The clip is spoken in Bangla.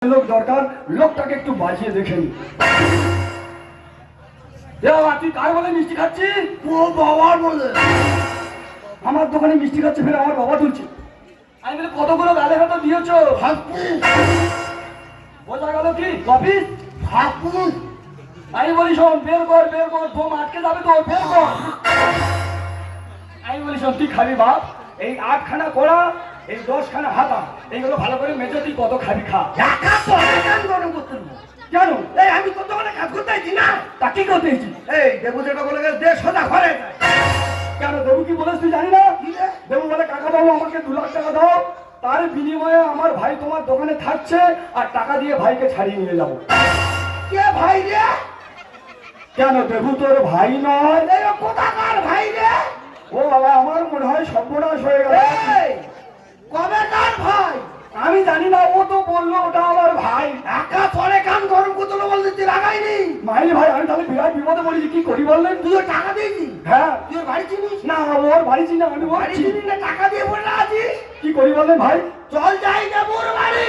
লোক দরকার, লোকটাকে একটু বাজিয়ে দেখেন। তুই কার বলে মিষ্টি খাচ্ছিস? ও বাবার বলে। আমার দোকানে মিষ্টি খাচ্ছে, ফের আমার বাবা তুলছে। আমি বলে কতগুলো গালে হাতে দিয়েছো? বোঝা গেল কি কপিস? আমি বলি শোন, বের কর বের কর, বোম আটকে যাবে তো, বের কর। আমি বলি শোন, তুই খাবি বাপ, এই 8খানা কোড়া, এই 10খানা হাতা, এইগুলো ভালো করে মেজে তুই কত খাবি খা। কেন? এই আমি তোর দোকানে কাজ করতে আইছি না। তা কি করতে এসেছি? এই দেবু যেটা বলে গেছে দে সোজা ঘরে যায়। কেন দেবু কি বলেছ তুই জানি না? দেবু বলে কাকা বাবু আমাকে 2 লাখ টাকা দাও, তার বিনিময়ে আমার ভাই তোমার দোকানে থাকছে, আর টাকা দিয়ে ভাইকে ছাড়িয়ে নিয়ে যাবো। কে ভাই রে? কেন দেবু তোর ভাই নয়? এই কোথাকার ভাই রে? ও বাবা, আমার মনে হয় সর্বনাশ হয়ে গেল। এই কবে কার ভাই? আমি জানি না, ও তো বললো ওটা আমার ভাই। একা পরে কান গরম করতে বলতে তুই লাগাইনি। মাইলি ভাই, আমি তাহলে বিরাট বিপদে পড়েছি, কি করি বললেন? তুই ওর টাকা দিয়েছি? হ্যাঁ। তুই ওর বাড়ি চিনিস? না, ওর বাড়ি চিনি না, আমি ওর বাড়ি চিনিস না, টাকা দিয়ে বলে আছিস? কি করি বললেন ভাই? চল যাই দেবুর বাড়ি।